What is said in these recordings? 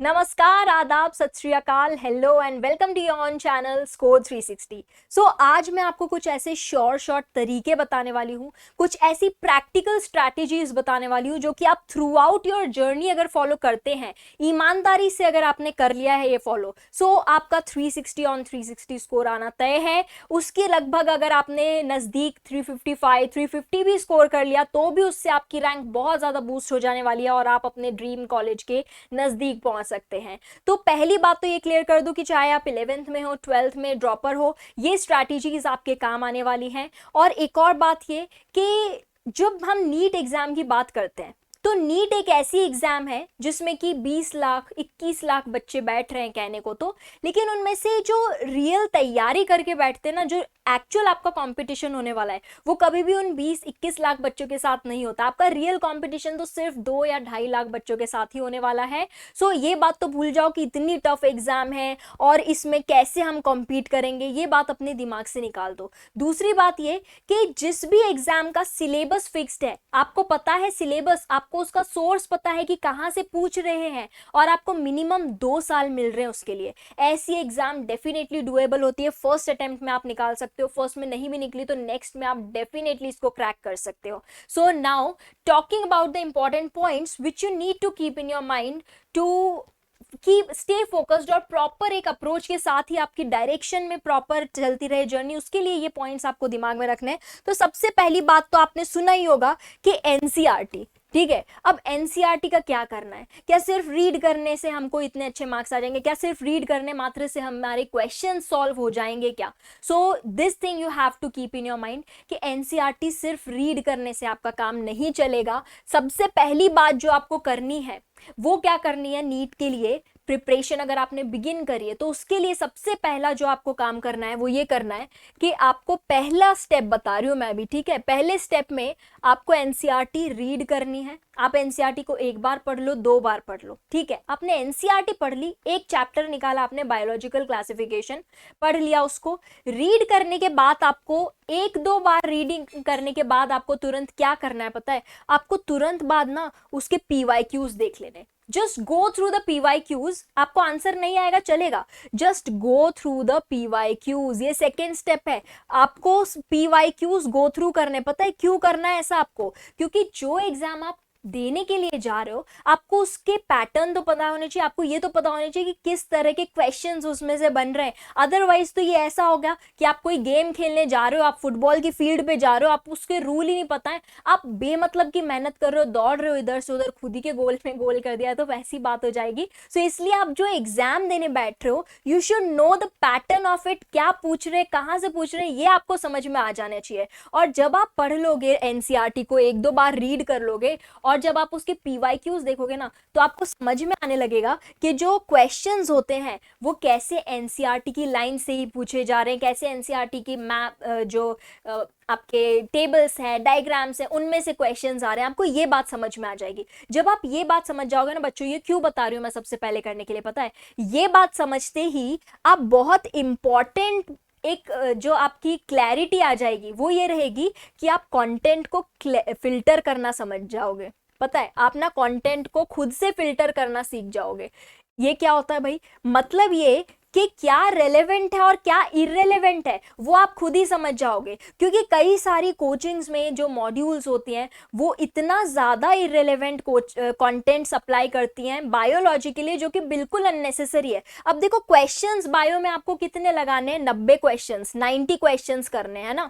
नमस्कार, आदाब, सत श्री अकाल, hello and welcome to your own channel score 360। So आज मैं आपको कुछ ऐसे शॉर्ट तरीके बताने वाली हूँ, कुछ ऐसी प्रैक्टिकल स्ट्रैटेजीज बताने वाली हूँ जो कि आप थ्रू आउट योर जर्नी अगर फॉलो करते हैं, ईमानदारी से अगर आपने कर लिया है ये फॉलो, सो आपका 360 ऑन 360 स्कोर आना तय है। उसके लगभग अगर आपने नज़दीक 355 350 भी स्कोर कर लिया तो भी उससे आपकी रैंक बहुत ज़्यादा बूस्ट हो जाने वाली है और आप अपने ड्रीम कॉलेज के नज़दीक पहुंच सकते हैं। तो पहली बात तो ये क्लियर कर दूं कि चाहे आप 11th में हो, 12th में ड्रॉपर हो, ये स्ट्रैटेजीज आपके काम आने वाली हैं। और एक और बात ये कि जब हम नीट एग्जाम की बात करते हैं तो नीट एक ऐसी एग्जाम है जिसमें कि 20 लाख 21 लाख बच्चे बैठ रहे हैं कहने को तो, लेकिन उनमें से जो रियल तैयारी करके बैठते हैं ना, जो एक्चुअल आपका कंपटीशन होने वाला है, वो कभी भी उन 20-21 लाख बच्चों के साथ नहीं होता। आपका रियल कंपटीशन तो सिर्फ 2 या 2.5 लाख बच्चों के साथ ही होने वाला है। सो ये बात तो भूल जाओ कि इतनी टफ एग्जाम है और इसमें कैसे हम कॉम्पीट करेंगे, ये बात अपने दिमाग से निकाल दो। दूसरी बात ये कि जिस भी एग्जाम का सिलेबस फिक्स्ड है, आपको पता है सिलेबस, आपको उसका सोर्स पता है कि कहां से पूछ रहे हैं और आपको मिनिमम 2 साल मिल रहे हैं उसके लिए, ऐसी एग्जाम डेफिनेटली डुएबल होती है। फर्स्ट अटेम्प्ट में आप निकाल सकते हो, फर्स्ट में नहीं भी निकली तो नेक्स्ट में आप डेफिनेटली इसको क्रैक कर सकते हो। So now talking about the important points which you need to keep in your mind to stay focused और प्रॉपर एक अप्रोच के साथ ही आपकी डायरेक्शन में प्रॉपर चलती रहे जर्नी, उसके लिए ये पॉइंट्स आपको दिमाग में रखने हैं। तो सबसे पहली बात तो आपने सुना ही होगा कि एनसीईआरटी, ठीक है। अब एनसीईआरटी का क्या करना है? क्या सिर्फ रीड करने से हमको इतने अच्छे मार्क्स आ जाएंगे? क्या सिर्फ रीड करने मात्र से हमारे क्वेश्चन सॉल्व हो जाएंगे क्या? So this thing you have to keep in your mind कि एनसीईआरटी सिर्फ रीड करने से आपका काम नहीं चलेगा। सबसे पहली बात जो आपको करनी है वो क्या करनी है, नीट के लिए प्रिपरेशन अगर आपने बिगिन करी है तो उसके लिए सबसे पहला जो आपको काम करना है वो ये करना है कि आपको पहला स्टेप बता रही हूं मैं अभी, ठीक है। पहले स्टेप में आपको एनसीईआरटी रीड करनी है। आप एनसीईआरटी को एक बार पढ़ लो, 2 बार पढ़ लो, ठीक है। आपने एनसीईआरटी पढ़ ली, एक चैप्टर निकाला आपने, बायोलॉजिकल क्लासिफिकेशन पढ़ लिया, उसको रीड करने के बाद आपको 1-2 बार रीडिंग करने के बाद आपको तुरंत क्या करना है पता है? आपको तुरंत बाद ना उसके पीवाईक्यूज देख लेने। Just go through the PYQs. आपको आंसर नहीं आएगा चलेगा, just go through the PYQs. ये सेकेंड स्टेप है, आपको पीवाईक्यूज गो थ्रू करने। पता है क्यों करना है ऐसा आपको? क्योंकि जो एग्जाम आप देने के लिए जा रहे हो आपको उसके पैटर्न तो पता होने चाहिए, आपको ये तो पता होने चाहिए कि किस तरह के क्वेश्चंस उसमें से बन रहे हैं। अदरवाइज तो ये ऐसा हो गया कि आप कोई गेम खेलने जा रहे हो, आप फुटबॉल की फील्ड पे जा रहे हो, आप उसके रूल ही नहीं पता है, आप बेमतलब की मेहनत कर रहे हो, दौड़ रहे हो इधर से उधर, खुद ही के गोल में गोल कर दिया तो वैसी बात हो जाएगी। सो इसलिए आप जो एग्जाम देने बैठ रहे हो you should know the pattern of it, क्या पूछ रहे, कहाँ से पूछ रहे, ये आपको समझ में आ जाना चाहिए। और जब आप पढ़ लोगे एनसीईआरटी को, 1-2 बार रीड कर लोगे और जब आप उसके पीवाईक्यूज देखोगे ना तो आपको समझ में आने लगेगा कि जो क्वेश्चंस होते हैं वो कैसे एनसीईआरटी की लाइन से ही पूछे जा रहे हैं, कैसे एनसीईआरटी की मैप जो आपके टेबल्स हैं, डायग्राम्स हैं, उनमें से क्वेश्चंस आ रहे हैं। आपको ये बात समझ में आ जाएगी। जब आप ये बात समझ जाओगे ना बच्चों, ये क्यों बता रही हूं मैं सबसे पहले करने के लिए पता है? ये बात समझते ही आप बहुत इंपॉर्टेंट एक जो आपकी क्लैरिटी आ जाएगी वो ये रहेगी कि आप कंटेंट को फिल्टर करना समझ जाओगे। पता है, आप ना कंटेंट को खुद से फिल्टर करना सीख जाओगे। ये क्या होता है भाई? मतलब ये कि क्या रेलेवेंट है और क्या इररेलेवेंट है वो आप खुद ही समझ जाओगे। क्योंकि कई सारी कोचिंग्स में जो मॉड्यूल्स होती हैं वो इतना ज़्यादा इररेलेवेंट कंटेंट सप्लाई करती हैं बायोलॉजी के लिए, जो कि बिल्कुल अननेसेसरी है। अब देखो क्वेश्चंस बायो में आपको कितने लगाने हैं? 90 क्वेश्चंस, 90 क्वेश्चंस करने हैं ना।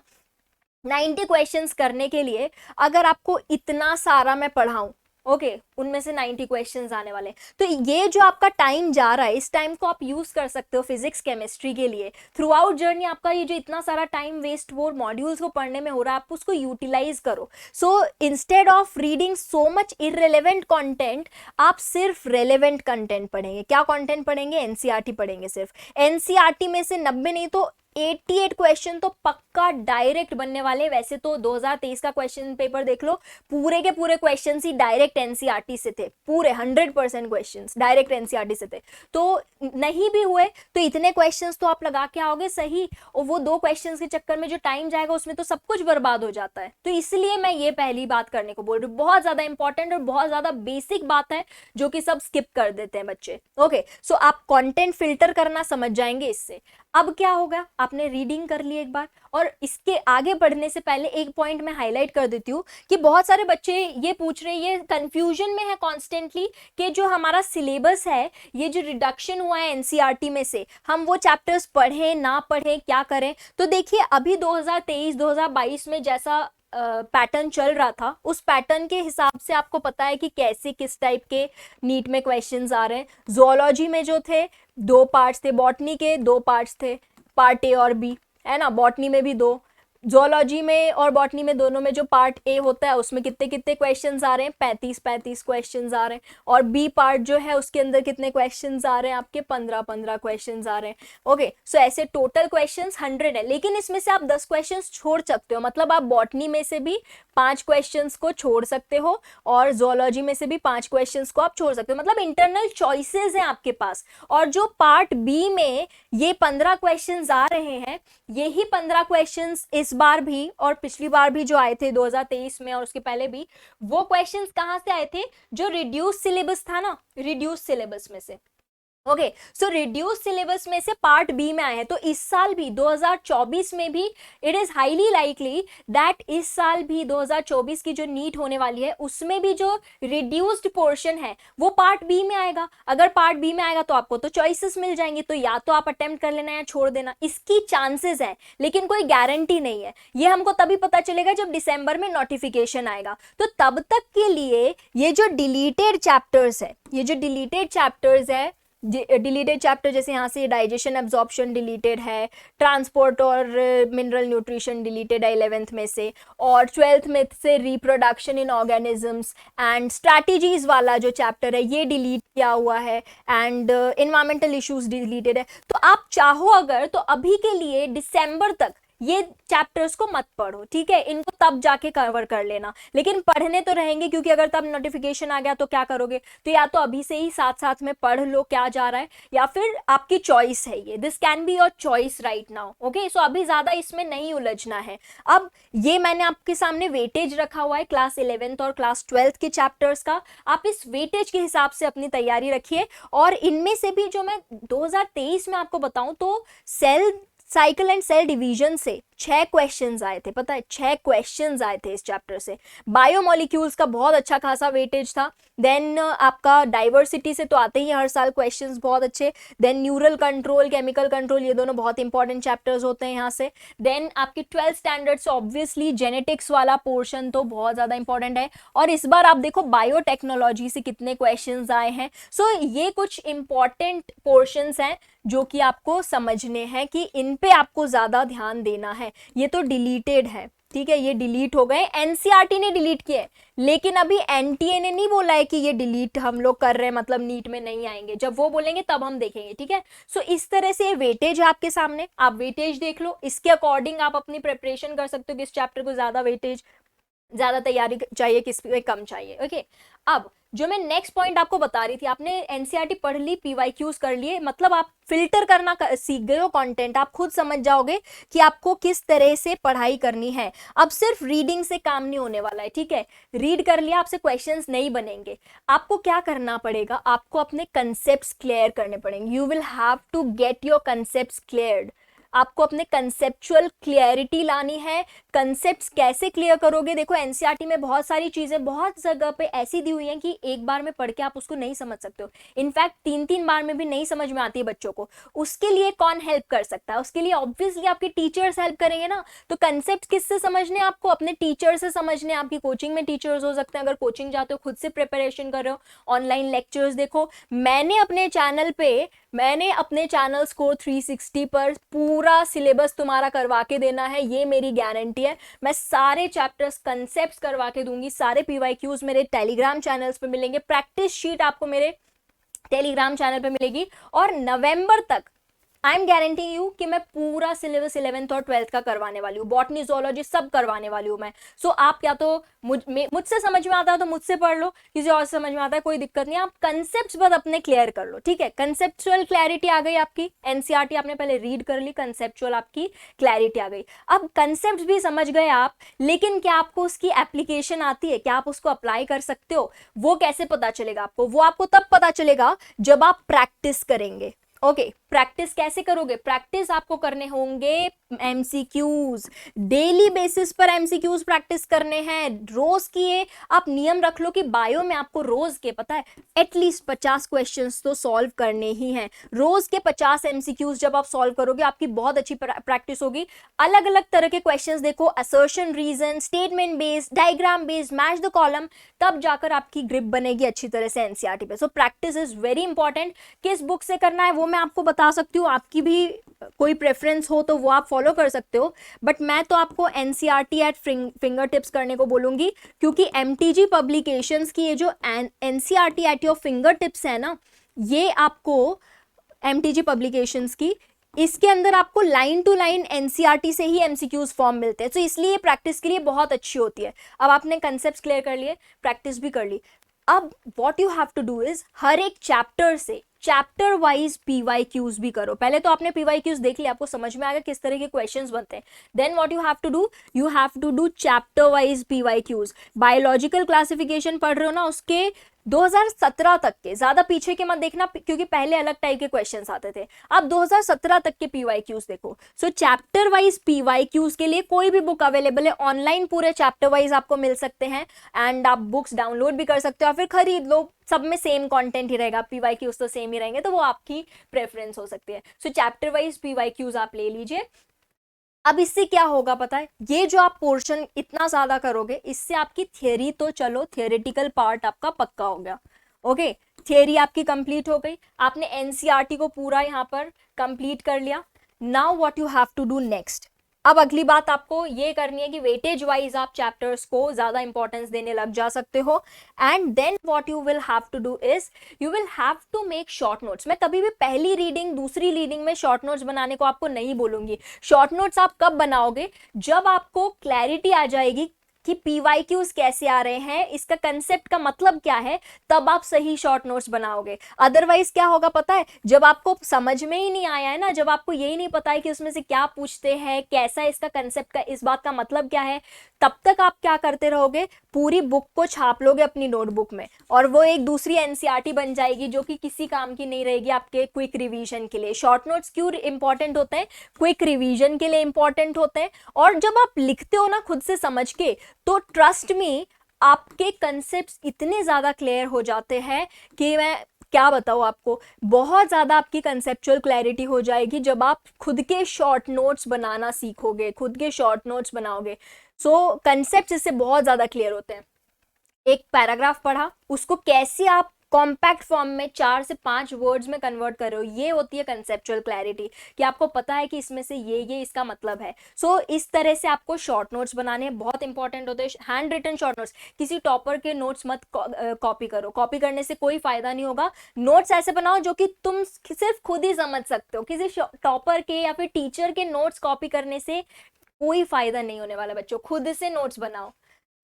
90 क्वेश्चंस करने के लिए अगर आपको इतना सारा मैं पढ़ाऊं, ओके, उनमें से 90 क्वेश्चंस आने वाले, तो ये जो आपका टाइम जा रहा है इस टाइम को आप यूज कर सकते हो फिजिक्स केमिस्ट्री के लिए। थ्रू आउट जर्नी आपका ये जो इतना सारा टाइम वेस्ट वो मॉड्यूल्स को पढ़ने में हो रहा है, आप उसको यूटिलाइज करो। So instead of reading so much irrelevant content, आप सिर्फ रेलेवेंट कंटेंट पढ़ेंगे। क्या कंटेंट पढ़ेंगे? एनसीईआरटी पढ़ेंगे। सिर्फ एनसीईआरटी में से 90 नहीं तो 88 क्वेश्चन तो पक्का डायरेक्ट बनने वाले। वैसे तो 2023 का क्वेश्चन पेपर देख लो, पूरे के पूरे क्वेश्चन ही डायरेक्ट एनसीईआरटी से थे, पूरे 100% क्वेश्चंस डायरेक्ट एनसीईआरटी से थे। तो नहीं भी हुए तो इतने क्वेश्चंस तो आप लगा के आओगे सही, और वो 2 क्वेश्चंस के चक्कर में जो टाइम जाएगा उसमें तो सब कुछ बर्बाद हो जाता है। तो इसलिए मैं ये पहली बात करने को बोल रही हूँ, बहुत ज्यादा इंपॉर्टेंट और बहुत ज्यादा बेसिक बात है जो कि सब स्किप कर देते हैं बच्चे। ओके, सो आप कंटेंट फिल्टर करना समझ जाएंगे इससे। अब क्या होगा, आपने रीडिंग कर ली एक बार, और इसके आगे बढ़ने से पहले एक पॉइंट मैं हाईलाइट कर देती हूँ कि बहुत सारे बच्चे ये पूछ रहे हैं, ये कंफ्यूजन में है कॉन्स्टेंटली कि जो हमारा सिलेबस है, ये जो रिडक्शन हुआ है एनसीईआरटी में से, हम वो चैप्टर्स पढ़ें ना पढ़ें, क्या करें। तो देखिए अभी 2023-2022 में जैसा पैटर्न चल रहा था, उस पैटर्न के हिसाब से आपको पता है कि कैसे किस टाइप के नीट में क्वेश्चंस आ रहे हैं। जोलॉजी में जो थे 2 पार्ट्स थे, बॉटनी के 2 पार्ट्स थे, पार्ट ए और बी, है ना। बॉटनी में भी 2, जोलॉजी में और बॉटनी में दोनों में जो पार्ट ए होता है उसमें कितने कितने क्वेश्चंस आ रहे हैं, 35 क्वेश्चंस आ रहे हैं। और बी पार्ट जो है उसके अंदर कितने क्वेश्चंस आ रहे हैं आपके, 15 क्वेश्चंस आ रहे हैं। ओके, सो ऐसे टोटल क्वेश्चंस 100 है, लेकिन इसमें से आप 10 क्वेश्चंस छोड़ सकते हो। मतलब आप बॉटनी में से भी 5 क्वेश्चंस को छोड़ सकते हो और जोलॉजी में से भी 5 क्वेश्चंस को आप छोड़ सकते हो। मतलब इंटरनल चॉइसेस हैं आपके पास। और जो पार्ट बी में ये 15 क्वेश्चंस आ रहे हैं, यही 15 क्वेश्चंस इस बार भी और पिछली बार भी जो आए थे 2023 में और उसके पहले भी, वो क्वेश्चंस कहां से आए थे, जो रिड्यूस सिलेबस था ना, रिड्यूस सिलेबस में से। ओके, सो रिड्यूस सिलेबस में से पार्ट बी में आए हैं। तो इस साल भी 2024 में भी it is highly likely that इस साल भी 2024 की जो नीट होने वाली है उसमें भी जो रिड्यूस्ड पोर्शन है वो पार्ट बी में आएगा। अगर पार्ट बी में आएगा तो आपको तो चॉइसेस मिल जाएंगी, तो या तो आप अटेम्प्ट कर लेना या छोड़ देना, इसकी चांसेस है, लेकिन कोई गारंटी नहीं है। ये हमको तभी पता चलेगा जब दिसंबर में नोटिफिकेशन आएगा। तो तब तक के लिए ये जो डिलीटेड चैप्टर्स है, ये जो डिलीटेड चैप्टर्स है, डिलीटेड चैप्टर जैसे यहाँ से डाइजेशन एब्जॉर्प्शन डिलीटेड है, ट्रांसपोर्ट और मिनरल न्यूट्रिशन डिलीटेड है 11th में से, और 12th में से reproduction in organisms and strategies वाला जो चैप्टर है ये डिलीट किया हुआ है, एंड इन्वायरमेंटल इश्यूज डिलीटेड है। तो आप चाहो अगर तो अभी के लिए दिसंबर तक ये चैप्टर्स को मत पढ़ो, ठीक है, इनको तब जाके कवर कर लेना, लेकिन पढ़ने तो रहेंगे, क्योंकि अगर तब नोटिफिकेशन आ गया तो क्या करोगे, तो या तो अभी से ही साथ साथ में पढ़ लो क्या जा रहा है, या फिर आपकी चॉइस है ये, this can be your choice right now. Okay, so अभी ज्यादा इसमें नहीं उलझना है। अब ये मैंने आपके सामने वेटेज रखा हुआ है क्लास 11th और क्लास 12th के चैप्टर्स का, आप इस वेटेज के हिसाब से अपनी तैयारी रखिए। और इनमें से भी जो मैं 2023 में आपको बताऊं तो cell cycle and cell division से 6 क्वेश्चंस आए थे, पता है 6 क्वेश्चंस आए थे इस चैप्टर से। बायोमोलिक्यूल्स का बहुत अच्छा खासा वेटेज था। देन आपका डाइवर्सिटी से तो आते ही हर साल क्वेश्चंस बहुत अच्छे। Then neural control, chemical control, ये दोनों बहुत इंपॉर्टेंट चैप्टर्स होते हैं यहाँ से। देन आपकी 12th स्टैंडर्ड से ऑब्वियसली जेनेटिक्स वाला पोर्शन तो बहुत ज्यादा इंपॉर्टेंट है। और इस बार आप देखो बायोटेक्नोलॉजी से कितने क्वेश्चंस आए हैं। सो ये कुछ इंपॉर्टेंट पोर्शंस हैं जो कि आपको समझने हैं कि इन पे आपको ज्यादा ध्यान देना है। ये तो डिलीटेड है, ठीक है, ये डिलीट हो गए, एनसीईआरटी ने डिलीट किए, लेकिन अभी एनटीए ने नहीं बोला है कि ये डिलीट हम लोग कर रहे हैं मतलब नीट में नहीं आएंगे। जब वो बोलेंगे तब हम देखेंगे, ठीक है। सो इस तरह से वेटेज है आपके सामने, आप वेटेज देख लो, इसके अकॉर्डिंग आप अपनी प्रिपरेशन कर सकते हो कि इस चैप्टर को ज्यादा वेटेज, ज्यादा तैयारी चाहिए, किस पे कम चाहिए। ओके, अब जो मैं नेक्स्ट पॉइंट आपको बता रही थी, आपने एनसीईआरटी पढ़ ली, पीवाईक्यूज कर लिए, मतलब आप फिल्टर करना सीख गए हो कंटेंट, आप खुद समझ जाओगे कि आपको किस तरह से पढ़ाई करनी है। अब सिर्फ रीडिंग से काम नहीं होने वाला है, ठीक है, रीड कर लिया, आपसे क्वेश्चंस नहीं बनेंगे। आपको क्या करना पड़ेगा, आपको अपने कंसेप्ट्स क्लियर करने पड़ेंगे। You will have to get your concepts cleared. आपको अपने कंसेप्चुअल क्लियरिटी लानी है। कंसेप्ट्स कैसे क्लियर करोगे, देखो एनसीईआरटी में बहुत सारी चीजें बहुत जगह पे ऐसी दी हुई हैं कि एक बार में पढ़ के आप उसको नहीं समझ सकते हो, इनफैक्ट 3-3 बार में भी नहीं समझ में आती है बच्चों को। उसके लिए कौन हेल्प कर सकता है, उसके लिए ऑब्वियसली आपके टीचर्स हेल्प करेंगे ना। तो कंसेप्ट किससे समझने, आपको अपने टीचर से समझने। आपकी कोचिंग में टीचर्स हो सकते हैं, अगर कोचिंग जाते हो, खुद से प्रिपरेशन कर रहे हो, ऑनलाइन लेक्चर्स देखो। मैंने अपने चैनल स्कोर 360 पर पूरा सिलेबस तुम्हारा करवा के देना है, ये मेरी गारंटी है। मैं सारे चैप्टर्स कंसेप्ट्स करवा के दूंगी, सारे पीवाईक्यूज मेरे टेलीग्राम चैनल्स पे मिलेंगे, प्रैक्टिस शीट आपको मेरे टेलीग्राम चैनल पे मिलेगी। और नवंबर तक आई एम गारंटिंग यू कि मैं पूरा सिलेबस 11th और 12th का करवाने वाली हूँ, बॉटनी जोलॉजी सब करवाने वाली हूँ मैं। सो आप या तो मुझसे समझ में आता है तो मुझसे पढ़ लो, किसी और से समझ में आता है कोई दिक्कत नहीं, आप कंसेप्ट बस अपने क्लियर कर लो, ठीक है। कंसेप्चुअल क्लैरिटी आ गई आपकी, एनसीईआरटी आपने पहले रीड कर ली, कंसेप्चुअल आपकी क्लैरिटी आ गई। अब कंसेप्ट भी समझ गए आप, लेकिन क्या आपको उसकी एप्लीकेशन आती है, क्या आप उसको अप्लाई कर सकते हो, वो कैसे पता चलेगा आपको? वो आपको तब पता चलेगा जब आप प्रैक्टिस करेंगे। ओके, प्रैक्टिस कैसे करोगे? प्रैक्टिस आपको करने होंगे एमसीक्यूज, डेली बेसिस पर एमसीक्यूज प्रैक्टिस करने हैं, रोज किए। आप नियम रख लो कि बायो में आपको रोज के पता है एटलीस्ट 50 क्वेश्चंस तो सॉल्व करने ही हैं। रोज के 50 एमसीक्यूज जब आप सॉल्व करोगे आपकी बहुत अच्छी प्रैक्टिस होगी। अलग अलग तरह के क्वेश्चंस देखो, assertion, reason, statement based, diagram based, match the column, तब जाकर आपकी ग्रिप बनेगी अच्छी तरह से एनसीईआरटी पे। So practice is very important. किस बुक से करना है वो मैं आपको बता सकती हूँ, आपकी भी कोई प्रेफरेंस हो तो वो आप फॉलो कर सकते हो, बट मैं तो आपको एनसीईआरटी एट फिंगर टिप्स करने को बोलूंगी, क्योंकि एमटीजी पब्लिकेशंस की ये जो NCERT at your finger tips है ना, ये आपको एमटीजी पब्लिकेशंस की, इसके अंदर आपको लाइन टू लाइन एनसीईआरटी से ही एमसीक्यूज फॉर्म मिलते हैं, तो इसलिए प्रैक्टिस के लिए बहुत अच्छी होती है। अब आपने कंसेप्ट क्लियर कर लिए, प्रैक्टिस भी कर ली, अब what you have to do is हर एक चैप्टर से चैप्टर वाइज पीवाईक्यूज भी करो। पहले तो आपने पीवाईक्यूज देख लिया, आपको समझ में आ गया किस तरह के क्वेश्चंस बनते हैं। Then what you have to do chapter wise PYQs. Biological classification पढ़ रहे हो ना, उसके 2017 तक के, ज्यादा पीछे के मत देखना क्योंकि पहले अलग टाइप के क्वेश्चंस आते थे, अब 2017 तक के पीवाईक्यूज देखो। सो चैप्टर वाइज पीवाईक्यूज के लिए कोई भी बुक अवेलेबल है ऑनलाइन, पूरे चैप्टर वाइज आपको मिल सकते हैं, एंड आप बुक्स डाउनलोड भी कर सकते हो या फिर खरीद लो, सब में सेम कंटेंट ही रहेगा, पीवाईक्यूज तो सेम ही रहेंगे, तो वो आपकी प्रेफरेंस हो सकती है। सो चैप्टर वाइज पीवाईक्यूज आप ले लीजिए। अब इससे क्या होगा पता है, ये जो आप पोर्शन इतना ज्यादा करोगे, इससे आपकी थियरी तो चलो, थियोरेटिकल पार्ट आपका पक्का हो गया। ओके, थियरी आपकी कंप्लीट हो गई, आपने एनसीईआरटी को पूरा यहाँ पर कंप्लीट कर लिया। Now what you have to do next, अब अगली बात आपको ये करनी है कि वेटेज वाइज आप चैप्टर्स को ज्यादा इंपॉर्टेंस देने लग जा सकते हो, and then what you will have to do is you will have to make short notes. मैं कभी भी पहली रीडिंग दूसरी रीडिंग में शॉर्ट नोट्स बनाने को आपको नहीं बोलूंगी। शॉर्ट नोट्स आप कब बनाओगे, जब आपको क्लैरिटी आ जाएगी कि पीवाईक्यूज कैसे आ रहे हैं, इसका कंसेप्ट का मतलब क्या है, तब आप सही शॉर्ट नोट्स बनाओगे। अदरवाइज क्या होगा पता है, जब आपको समझ में ही नहीं आया है ना, जब आपको यही नहीं पता है कि उसमें से क्या पूछते हैं, कैसा इसका कंसेप्ट का, इस बात का मतलब क्या है, तब तक आप क्या करते रहोगे, पूरी बुक को छाप लोगे अपनी नोटबुक में, और वो एक दूसरी एनसीईआरटी बन जाएगी जो कि किसी काम की नहीं रहेगी आपके क्विक रिवीजन के लिए। शॉर्ट नोट्स क्यों इंपॉर्टेंट होते हैं, क्विक रिवीजन के लिए इंपॉर्टेंट होते हैं, और जब आप लिखते हो ना खुद से समझ के, तो ट्रस्ट मी आपके कंसेप्ट्स इतने ज्यादा क्लियर हो जाते हैं कि मैं क्या बताऊं आपको, बहुत ज्यादा आपकी कंसेप्चुअल क्लैरिटी हो जाएगी जब आप खुद के शॉर्ट नोट्स बनाना सीखोगे, खुद के शॉर्ट नोट्स बनाओगे। सो कंसेप्ट इससे बहुत ज्यादा क्लियर होते हैं। एक पैराग्राफ पढ़ा, उसको कैसे आप कॉम्पैक्ट फॉर्म में 4 से 5 वर्ड्स में कन्वर्ट कर रहे हो, ये होती है कंसेप्चुअल क्लैरिटी, कि आपको पता है कि इसमें से ये इसका मतलब है। सो इस तरह से आपको शॉर्ट नोट्स बनाने बहुत इंपॉर्टेंट होते हैं। हैंड रिटन शॉर्ट नोट्स, किसी टॉपर के नोट्स मत कॉपी करो, कॉपी करने से कोई फायदा नहीं होगा। नोट्स ऐसे बनाओ जो कि तुम सिर्फ खुद ही समझ सकते हो, किसी टॉपर के या फिर टीचर के नोट्स कॉपी करने से कोई फायदा नहीं होने वाला। बच्चों खुद से नोट्स बनाओ।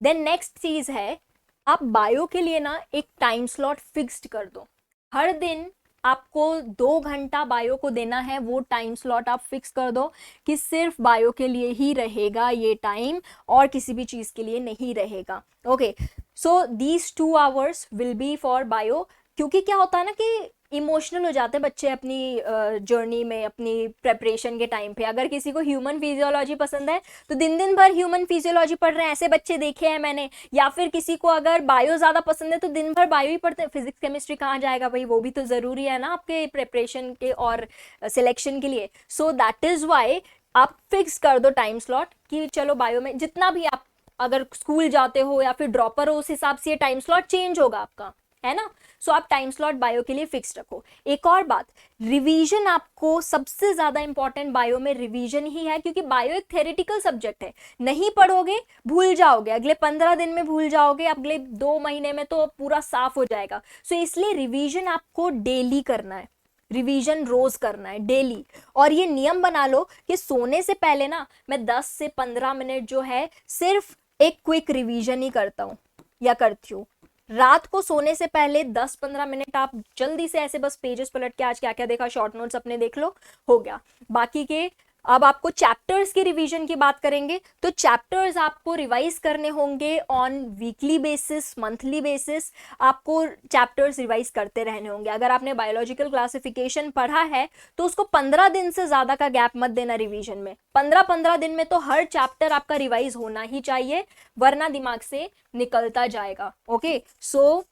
देन नेक्स्ट चीज है, आप बायो के लिए ना एक टाइम स्लॉट फिक्स्ड कर दो। हर दिन आपको 2 घंटा बायो को देना है, वो टाइम स्लॉट आप फिक्स कर दो कि सिर्फ बायो के लिए ही रहेगा ये टाइम, और किसी भी चीज के लिए नहीं रहेगा। Okay, so these 2 hours will be for bio. क्योंकि क्या होता है ना कि इमोशनल हो जाते हैं बच्चे अपनी जर्नी में, अपनी प्रेपरेशन के टाइम पे। अगर किसी को ह्यूमन फिजियोलॉजी पसंद है तो दिन दिन भर ह्यूमन फिजियोलॉजी पढ़ रहे हैं, ऐसे बच्चे देखे हैं मैंने। या फिर किसी को अगर बायो ज़्यादा पसंद है तो दिन भर बायो ही पढ़ते हैं, फिजिक्स केमिस्ट्री कहाँ जाएगा भाई, वो भी तो ज़रूरी है ना आपके प्रेपरेशन के और सिलेक्शन के लिए। सो दैट इज़ वाई आप फिक्स कर दो टाइम स्लॉट कि चलो बायो में जितना भी आप अगर स्कूल जाते हो या फिर ड्रॉपर हो, उस हिसाब से ये टाइम स्लॉट चेंज होगा आपका, है ना। सो आप टाइम स्लॉट बायो के लिए फिक्स रखो। एक और बात, रिवीजन आपको सबसे ज्यादा इंपॉर्टेंट बायो में रिवीजन ही है, क्योंकि बायो एक थ्योरेटिकल सब्जेक्ट है। नहीं पढ़ोगे भूल जाओगे, अगले 15 दिन में भूल जाओगे, अगले 2 महीने में तो पूरा साफ हो जाएगा। सो इसलिए रिवीजन आपको डेली करना है। रिवीजन रोज करना है डेली। और ये नियम बना लो कि सोने से पहले ना मैं 10 से 15 मिनट जो है सिर्फ एक क्विक रिवीजन ही करता हूँ या करती हूँ। रात को सोने से पहले 10-15 मिनट आप जल्दी से ऐसे बस पेजेस पलट के आज क्या क्या देखा शॉर्ट नोट्स अपने देख लो, हो गया। बाकी के अब आपको चैप्टर्स की रिवीजन की बात करेंगे तो चैप्टर्स आपको रिवाइज करने होंगे on weekly basis, monthly basis. आपको चैप्टर्स रिवाइज करते रहने होंगे। अगर आपने बायोलॉजिकल क्लासिफिकेशन पढ़ा है तो उसको 15 दिन से ज्यादा का गैप मत देना रिवीजन में। 15-15 दिन में तो हर चैप्टर आपका रिवाइज होना ही चाहिए, वरना दिमाग से निकलता जाएगा। ओके, सो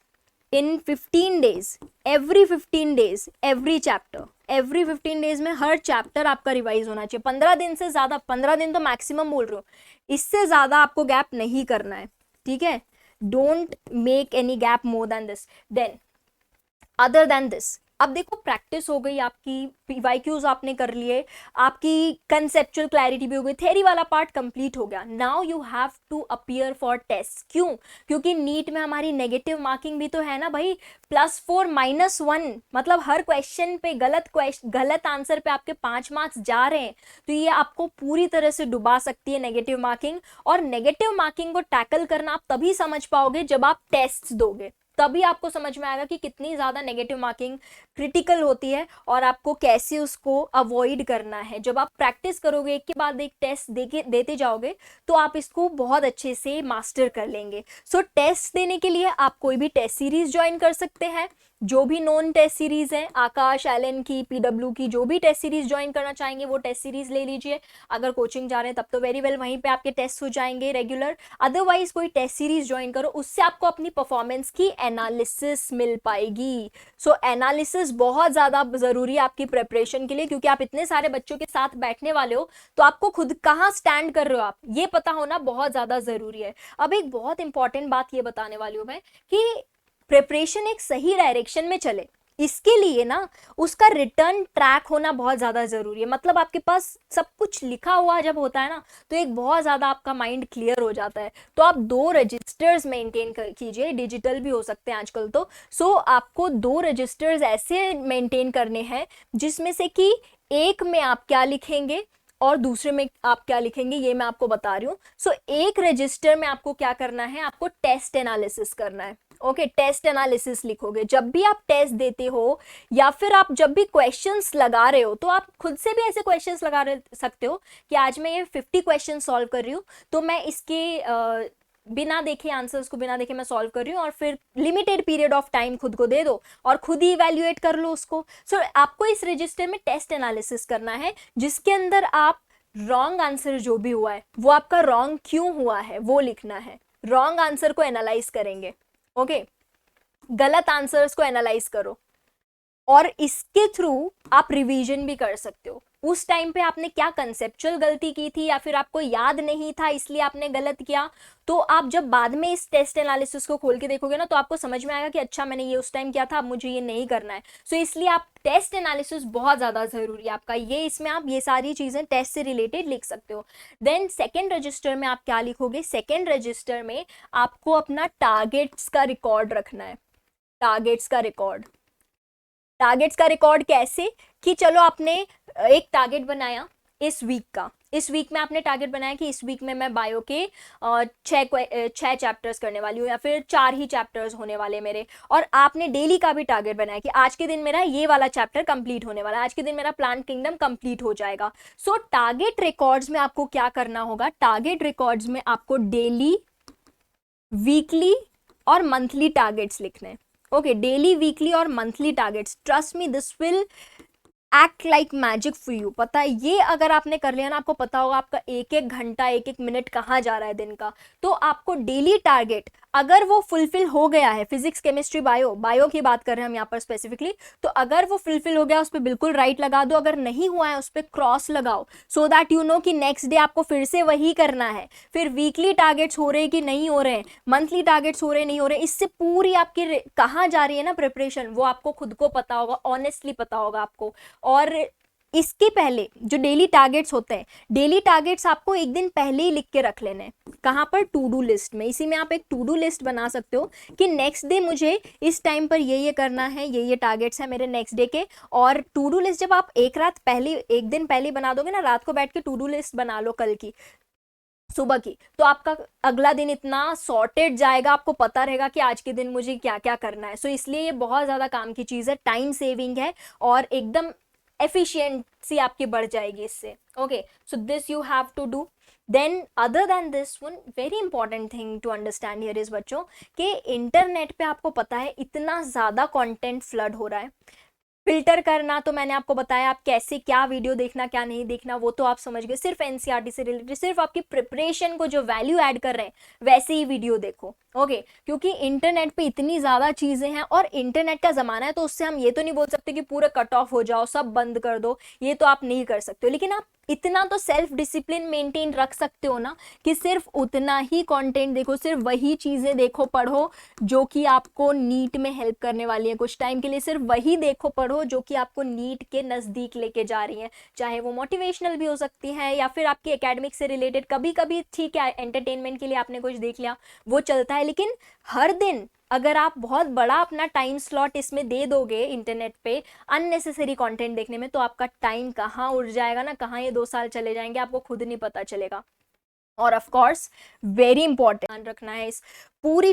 इन 15 days, every 15 days every chapter, every 15 days में हर चैप्टर आपका रिवाइज होना चाहिए। 15 दिन से ज्यादा, 15 दिन तो मैक्सिमम बोल रही हूँ, इससे ज्यादा आपको गैप नहीं करना है, ठीक है। Don't make any gap more than this. Then other than this, अब देखो प्रैक्टिस हो गई आपकी, पीवाईक्यूज आपने कर लिए, आपकी कंसेप्चुअल क्लैरिटी भी हो गई, थ्योरी वाला पार्ट कंप्लीट हो गया। Now you have to appear for test. क्यों? क्योंकि नीट में हमारी नेगेटिव मार्किंग भी तो है ना भाई, +4 -1, मतलब हर क्वेश्चन पे गलत आंसर पे आपके 5 मार्क्स जा रहे हैं। तो ये आपको पूरी तरह से डुबा सकती है नेगेटिव मार्किंग। और नेगेटिव मार्किंग को टैकल करना आप तभी समझ पाओगे जब आप टेस्ट दोगे, तभी आपको समझ में आएगा कि कितनी ज्यादा नेगेटिव मार्किंग क्रिटिकल होती है और आपको कैसे उसको अवॉइड करना है। जब आप प्रैक्टिस करोगे, एक के बाद एक टेस्ट देते जाओगे, तो आप इसको बहुत अच्छे से मास्टर कर लेंगे। सो टेस्ट देने के लिए आप कोई भी टेस्ट सीरीज ज्वाइन कर सकते हैं, जो भी नॉन टेस्ट सीरीज है, आकाश, एलन की, पीडब्ल्यू की, जो भी टेस्ट सीरीज ज्वाइन करना चाहेंगे वो टेस्ट सीरीज ले लीजिए। अगर कोचिंग जा रहे हैं तब तो वेरी वेल, वहीं पे आपके टेस्ट हो जाएंगे रेगुलर। अदरवाइज कोई टेस्ट सीरीज ज्वाइन करो, उससे आपको अपनी परफॉर्मेंस की एनालिसिस मिल पाएगी। सो एनालिसिस बहुत ज्यादा जरूरी है आपकी प्रिपरेशन के लिए, क्योंकि आप इतने सारे बच्चों के साथ बैठने वाले हो, तो आपको खुद कहाँ स्टैंड कर रहे हो आप, ये पता होना बहुत ज्यादा जरूरी है। अब एक बहुत इंपॉर्टेंट बात ये बताने वाली हूं मैं कि प्रिपरेशन एक सही डायरेक्शन में चले, इसके लिए ना उसका रिटर्न ट्रैक होना बहुत ज़्यादा ज़रूरी है। मतलब आपके पास सब कुछ लिखा हुआ जब होता है ना, तो एक बहुत ज़्यादा आपका माइंड क्लियर हो जाता है। तो आप 2 रजिस्टर्स मेंटेन कीजिए, डिजिटल भी हो सकते हैं आजकल तो। सो आपको 2 रजिस्टर्स ऐसे मेंटेन करने हैं जिसमें से कि एक में आप क्या लिखेंगे और दूसरे में आप क्या लिखेंगे, ये मैं आपको बता रही हूँ। सो एक रजिस्टर में आपको क्या करना है, आपको टेस्ट एनालिसिस करना है। ओके, टेस्ट एनालिसिस लिखोगे जब भी आप टेस्ट देते हो, या फिर आप जब भी क्वेश्चंस लगा रहे हो, तो आप खुद से भी ऐसे क्वेश्चंस लगा सकते हो कि आज मैं ये 50 क्वेश्चन सॉल्व कर रही हूँ, तो मैं इसके बिना देखे, आंसर्स को बिना देखे मैं सॉल्व कर रही हूँ, और फिर लिमिटेड पीरियड ऑफ टाइम खुद को दे दो और खुद ही इवैल्यूएट कर लो उसको। सो आपको इस रजिस्टर में टेस्ट एनालिसिस करना है, जिसके अंदर आप रॉन्ग आंसर जो भी हुआ है वो आपका रॉन्ग क्यों हुआ है वो लिखना है। रॉन्ग आंसर को एनालाइज करेंगे, ओके, गलत आंसर्स को एनालाइज करो, और इसके थ्रू आप रिवीजन भी कर सकते हो। उस टाइम पे आपने क्या कंसेप्चुअल गलती की थी, या फिर आपको याद नहीं था इसलिए आपने गलत किया, तो आप जब बाद में इस टेस्ट एनालिसिस को खोल के देखोगे ना, तो आपको समझ में आएगा कि अच्छा मैंने ये उस टाइम किया था, अब मुझे ये नहीं करना है। सो इसलिए आप टेस्ट एनालिसिस बहुत ज़्यादा ज़रूरी है आपका, ये इसमें आप ये सारी चीज़ें टेस्ट से रिलेटेड लिख सकते हो। देन सेकेंड रजिस्टर में आप क्या लिखोगे, सेकेंड रजिस्टर में आपको अपना टारगेट्स का रिकॉर्ड रखना है। टारगेट्स का रिकॉर्ड, टारगेट्स का रिकॉर्ड कैसे कि चलो आपने एक टारगेट बनाया इस वीक का, इस वीक में आपने टारगेट बनाया कि इस वीक में मैं बायो के 6 चैप्टर्स करने वाली हूँ, या फिर 4 ही चैप्टर्स होने वाले मेरे, और आपने डेली का भी टारगेट बनाया कि आज के दिन मेरा ये वाला चैप्टर कंप्लीट होने वाला है, आज के दिन मेरा प्लांट किंगडम कंप्लीट हो जाएगा। सो टारगेट रिकॉर्ड्स में आपको क्या करना होगा, टारगेट रिकॉर्ड्स में आपको डेली, वीकली और मंथली टारगेट्स लिखने हैं। ओके, डेली, वीकली और monthly targets, trust me this will act like magic for you. पता है, ये अगर आपने कर लिया ना, आपको पता होगा आपका एक एक घंटा, एक एक मिनट कहाँ जा रहा है दिन का। तो आपको डेली टारगेट अगर वो फुलफिल हो गया है, फिजिक्स, केमिस्ट्री, बायो की बात कर रहे हैं हम यहाँ पर स्पेसिफिकली, तो अगर वो फुलफिल हो गया उस पर बिल्कुल राइट लगा दो, अगर नहीं हुआ है उस पर क्रॉस लगाओ, सो दैट यू नो कि नेक्स्ट डे आपको फिर से वही करना है। फिर वीकली टारगेट्स हो रहे हैं कि नहीं हो रहे हैं, मंथली टारगेट्स हो रहे नहीं हो रहे, इससे पूरी आपकी कहाँ जा रही है ना प्रिपरेशन, वो आपको खुद को पता होगा, ऑनेस्टली पता होगा आपको। और इसके पहले जो डेली टारगेट्स होते हैं, डेली टारगेट्स आपको एक दिन पहले ही लिख के रख लेने हैं। कहाँ पर? टू डू लिस्ट में। इसी में आप एक टू डू लिस्ट बना सकते हो कि नेक्स्ट डे मुझे इस टाइम पर ये करना है, ये टारगेट्स है मेरे नेक्स्ट डे के। और टू डू लिस्ट जब आप एक दिन पहले बना दोगे ना, रात को बैठ के टू डू लिस्ट बना लो कल की, सुबह की, तो आपका अगला दिन इतना सॉर्टेड जाएगा, आपको पता रहेगा कि आज के दिन मुझे क्या क्या करना है। सो इसलिए ये बहुत ज़्यादा काम की चीज़ है, टाइम सेविंग है और एकदम एफिशिएंसी आपकी बढ़ जाएगी इससे। Okay, so this you have to do. Then other than this one, very important thing to understand here is बच्चों, कि इंटरनेट पे आपको पता है इतना ज़्यादा कंटेंट फ्लड हो रहा है। फिल्टर करना तो मैंने आपको बताया, आप कैसे क्या वीडियो देखना क्या नहीं देखना वो तो आप समझ गए। सिर्फ एनसीईआरटी से रिलेटेड, सिर्फ आपकी प्रिपरेशन को जो वैल्यू ऐड कर रहे हैं वैसे ही वीडियो देखो। ओके, क्योंकि इंटरनेट पे इतनी ज़्यादा चीज़ें हैं और इंटरनेट का ज़माना है, तो उससे हम ये तो नहीं बोल सकते कि पूरा कट ऑफ हो जाओ, सब बंद कर दो, ये तो आप नहीं कर सकते हो। लेकिन आप इतना तो सेल्फ डिसिप्लिन मेंटेन रख सकते हो ना कि सिर्फ उतना ही कंटेंट देखो, सिर्फ वही चीज़ें देखो पढ़ो जो कि आपको नीट में हेल्प करने वाली है। कुछ टाइम के लिए सिर्फ वही देखो पढ़ो जो कि आपको नीट के नज़दीक लेके जा रही हैं, चाहे वो मोटिवेशनल भी हो सकती है या फिर आपकी एकेडमिक से रिलेटेड। कभी कभी ठीक है, एंटरटेनमेंट के लिए आपने कुछ देख लिया वो चलता है, लेकिन हर दिन अगर आप बहुत बड़ा अपना टाइम स्लॉट इसमें दे दोगे इंटरनेट पे अननेसेसरी कंटेंट देखने में, तो आपका टाइम कहाँ उड़ जाएगा ना, कहाँ ये 2 साल चले जाएंगे आपको खुद नहीं पता चलेगा। और ऑफ कोर्स वेरी इंपॉर्टेंट ध्यान रखना है, इस पूरी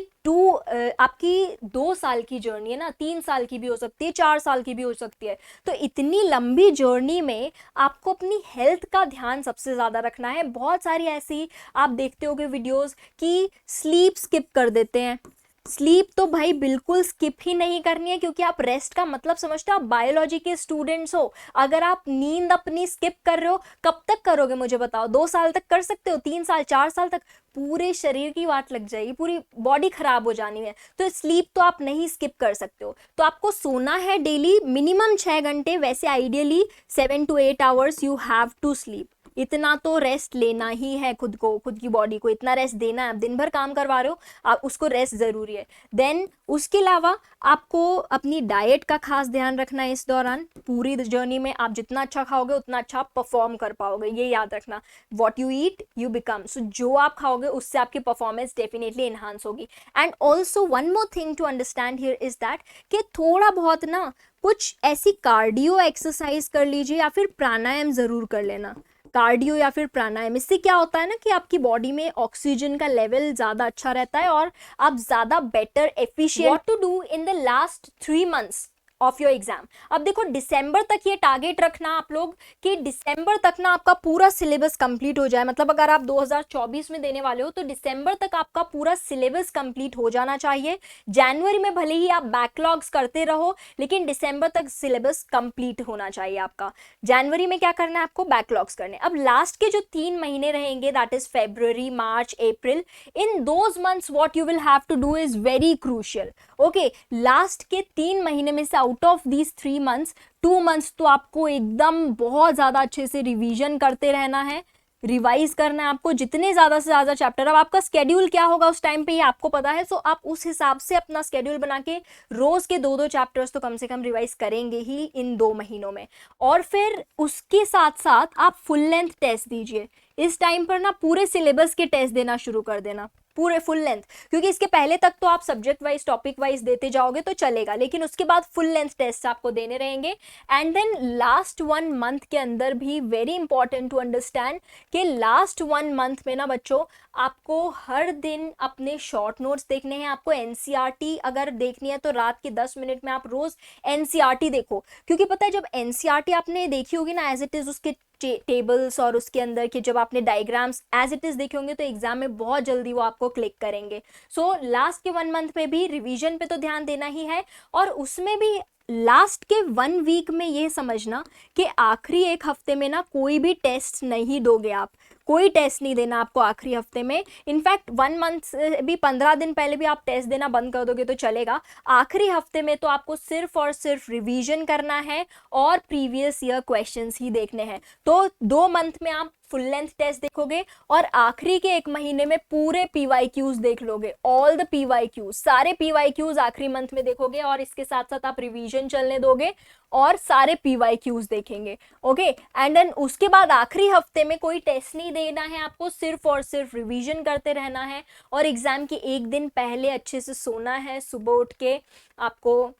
आपकी 2 साल की जर्नी है ना, 3 साल की भी हो सकती है, 4 साल की भी हो सकती है। तो इतनी लंबी जर्नी में आपको अपनी हेल्थ का ध्यान सबसे ज़्यादा रखना है। बहुत सारी ऐसी आप देखते होगे वीडियोस कि स्लीप स्किप कर देते हैं। स्लीप तो भाई बिल्कुल स्किप ही नहीं करनी है, क्योंकि आप रेस्ट का मतलब समझते हो, आप बायोलॉजी के स्टूडेंट्स हो। अगर आप नींद अपनी स्किप कर रहे हो, कब तक करोगे मुझे बताओ? 2 साल तक कर सकते हो? 3 साल 4 साल तक? पूरे शरीर की वाट लग जाएगी, पूरी बॉडी खराब हो जानी है। तो स्लीप तो आप नहीं स्किप कर सकते हो। तो आपको सोना है डेली मिनिमम 6 घंटे, वैसे ideally 7 to 8 hours you have to sleep. इतना तो रेस्ट लेना ही है खुद को, खुद की बॉडी को इतना रेस्ट देना है। आप दिन भर काम करवा रहे हो, आप उसको रेस्ट ज़रूरी है। देन उसके अलावा आपको अपनी डाइट का खास ध्यान रखना है इस दौरान। पूरी जर्नी में आप जितना अच्छा खाओगे उतना अच्छा परफॉर्म कर पाओगे, ये याद रखना। What you eat you become. So जो आप खाओगे उससे आपकी परफॉर्मेंस डेफिनेटली इन्हांस होगी। And also one more thing to understand here is that कि थोड़ा बहुत ना कुछ ऐसी कार्डियो एक्सरसाइज कर लीजिए या फिर प्राणायाम ज़रूर कर लेना। कार्डियो या फिर प्राणायाम, इससे क्या होता है ना कि आपकी बॉडी में ऑक्सीजन का लेवल ज़्यादा अच्छा रहता है और आप ज़्यादा better efficient. What to do in the last 3 months of your exam. अब देखो दिसंबर तक ये टारगेट रखना आप लोग कि दिसंबर तक ना आपका पूरा सिलेबस कंप्लीट हो जाए। मतलब अगर आप 2024 में देने वाले हो तो दिसंबर तक आपका पूरा सिलेबस कंप्लीट हो जाना चाहिए। जनवरी में भले ही आप बैकलॉग्स करते रहो, लेकिन दिसंबर तक सिलेबस कंप्लीट होना चाहिए आपका। जनवरी में क्या करना है आपको? बैकलॉग्स करने। अब लास्ट के जो 3 महीने रहेंगे, that is February, March, April, in those months what you will have to do is very crucial. Okay, last के 3 महीने में से out of these 3 months 2 months तो आपको एकदम बहुत ज़्यादा अच्छे से रिवीजन करते रहना है, रिवाइज करना है आपको जितने ज़्यादा से ज़्यादा चैप्टर। अब आपका स्केड्यूल क्या होगा उस टाइम पे ये आपको पता है, सो आप उस हिसाब से अपना स्केड्यूल बना के रोज़ के 2-2 चैप्टर्स तो कम से कम रिवाइज करेंगे ही इन 2 महीनों में। और फिर उसके साथ साथ आप फुल लेंथ टेस्ट दीजिए। इस टाइम पर ना पूरे सिलेबस के टेस्ट देना शुरू कर देना, पूरे फुल लेंथ, क्योंकि इसके पहले तक तो आप सब्जेक्ट वाइज टॉपिक वाइज देते जाओगे तो चलेगा, लेकिन उसके बाद फुल लेंथ टेस्ट आपको देने रहेंगे। एंड देन लास्ट 1 month के अंदर भी वेरी इंपॉर्टेंट टू अंडरस्टैंड कि लास्ट 1 month में ना बच्चों आपको हर दिन अपने शॉर्ट नोट्स देखने हैं। आपको एनसीईआरटी अगर देखनी है तो रात के 10 मिनट में आप रोज एनसीईआरटी देखो, क्योंकि पता है जब एनसीईआरटी आपने देखी होगी ना एज इट इज, उसके टेबल्स और उसके अंदर के जब आपने डायग्राम्स एज इट इज देखे होंगे तो एग्जाम में बहुत जल्दी वो आपको क्लिक करेंगे। सो लास्ट के 1 month पे भी रिवीजन पे तो ध्यान देना ही है, और उसमें भी लास्ट के 1 week में ये समझना कि आखिरी 1 हफ्ते में ना कोई भी टेस्ट नहीं दोगे आप, कोई टेस्ट नहीं देना आपको आखिरी हफ्ते में। इनफैक्ट 1 month से भी 15 दिन पहले भी आप टेस्ट देना बंद कर दोगे तो चलेगा। आखिरी हफ्ते में तो आपको सिर्फ और सिर्फ रिवीजन करना है और प्रीवियस ईयर क्वेश्चंस ही देखने हैं। तो 2 month में आप फुल लेंथ टेस्ट देखोगे और आखिरी के 1 महीने में पूरे PYQs देख लोगे, ऑल द PYQs, सारे PYQs आखिरी मंथ में देखोगे और इसके साथ साथ आप रिवीजन चलने दोगे और सारे PYQs देखेंगे। ओके, एंड देन उसके बाद आखिरी हफ्ते में कोई टेस्ट नहीं देना है आपको, सिर्फ और सिर्फ रिवीजन करते रहना है और एग्जाम के 1 दिन पहले अच्छे से सोना है। सुबह उठ के आपको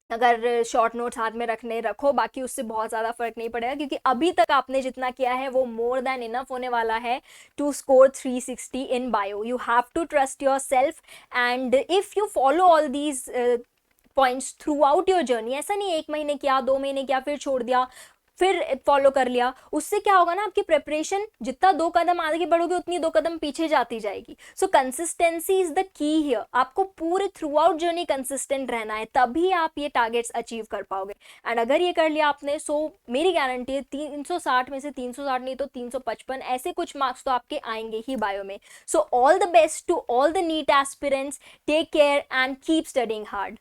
अगर शॉर्ट नोट्स हाथ में रखने रखो, बाकी उससे बहुत ज़्यादा फर्क नहीं पड़ेगा क्योंकि अभी तक आपने जितना किया है वो मोर देन इनफ होने वाला है to score 360 in bio. You have to trust your self and if you follow all these points through out your journey, ऐसा नहीं 1 महीने किया, 2 महीने किया, फिर छोड़ दिया, फिर फॉलो कर लिया, उससे क्या होगा ना, आपकी प्रिपरेशन जितना 2 कदम आगे बढ़ोगे उतनी 2 कदम पीछे जाती जाएगी। सो consistency is the key here. आपको पूरे थ्रू आउट जर्नी कंसिस्टेंट रहना है, तभी आप ये टारगेट्स अचीव कर पाओगे। एंड अगर ये कर लिया आपने, सो मेरी गारंटी है 360 में से 360 नहीं तो 355 ऐसे कुछ मार्क्स तो आपके आएंगे ही बायो में। So all the best to all the NEET aspirants, take care and keep studying hard.